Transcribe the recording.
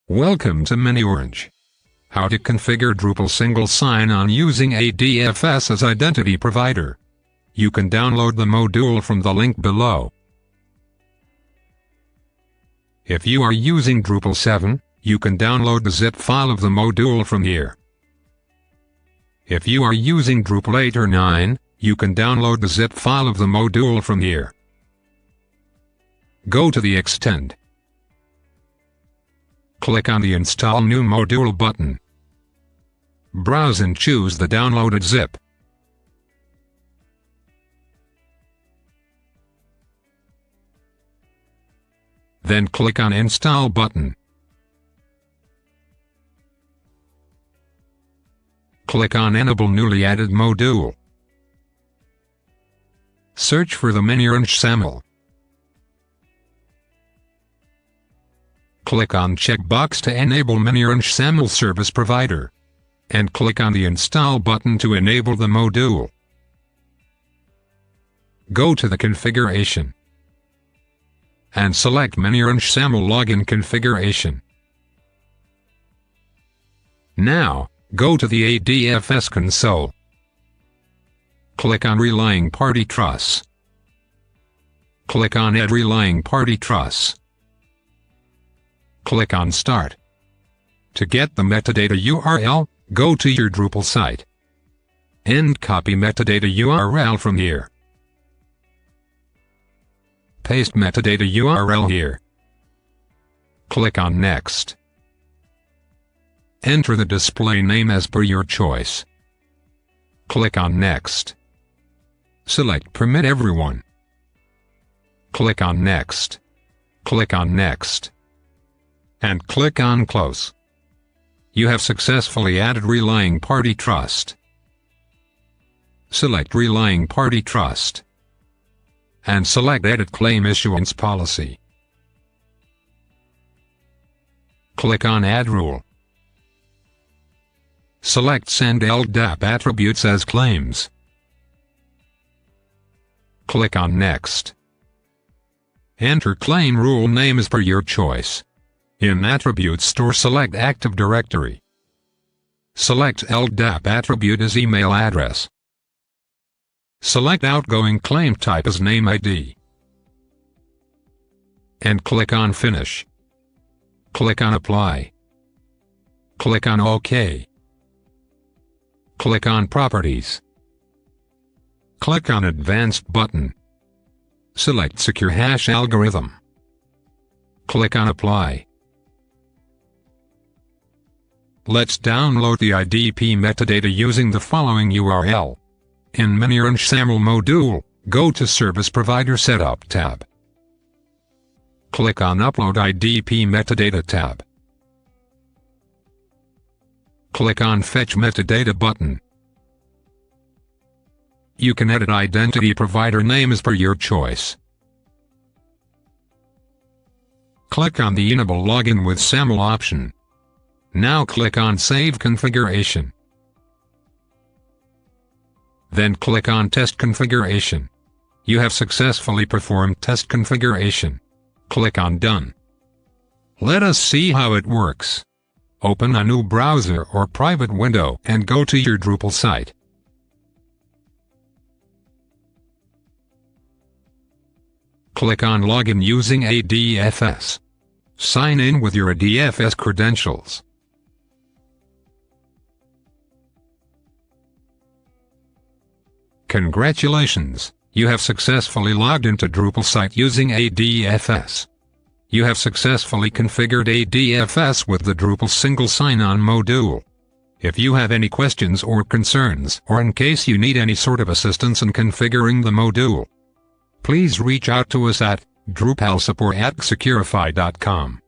Welcome to MiniOrange. How to configure Drupal Single Sign On using ADFS as identity provider. You can download the module from the link below. If you are using Drupal 7, you can download the zip file of the module from here. If you are using Drupal 8 or 9, you can download the zip file of the module from here. Go to the Extend. Click on the Install New Module button. Browse and choose the downloaded zip. Then click on Install button. Click on Enable Newly Added Module. Search for the MiniOrange SAML. Click on checkbox to enable MiniOrange SAML Service Provider, and click on the Install button to enable the module. Go to the configuration, and select MiniOrange SAML Login Configuration. Now, go to the ADFS Console. Click on Relying Party Trusts. Click on Add Relying Party Trusts. Click on Start. To get the metadata URL, go to your Drupal site and copy metadata URL from here. Paste metadata URL here. Click on Next. Enter the display name as per your choice. Click on Next. Select Permit Everyone. Click on Next. Click on Next. And click on Close. You have successfully added Relying Party Trust. Select Relying Party Trust, and select Edit Claim Issuance Policy. Click on Add Rule. Select Send LDAP Attributes as Claims. Click on Next. Enter Claim Rule Name as per your choice. In Attribute Store, select Active Directory. Select LDAP attribute as email address. Select Outgoing Claim Type as Name ID. And click on Finish. Click on Apply. Click on OK. Click on Properties. Click on Advanced button. Select Secure Hash Algorithm. Click on Apply. Let's download the IDP metadata using the following URL. In MiniOrange SAML module, go to Service Provider Setup tab. Click on Upload IDP Metadata tab. Click on Fetch Metadata button. You can edit identity provider name as per your choice. Click on the Enable Login with SAML option. Now click on Save Configuration. Then click on Test Configuration. You have successfully performed test configuration. Click on Done. Let us see how it works. Open a new browser or private window and go to your Drupal site. Click on Login using ADFS. Sign in with your ADFS credentials. Congratulations, you have successfully logged into Drupal site using ADFS. You have successfully configured ADFS with the Drupal Single Sign On module. If you have any questions or concerns, or in case you need any sort of assistance in configuring the module, please reach out to us at drupalsupport@securify.com.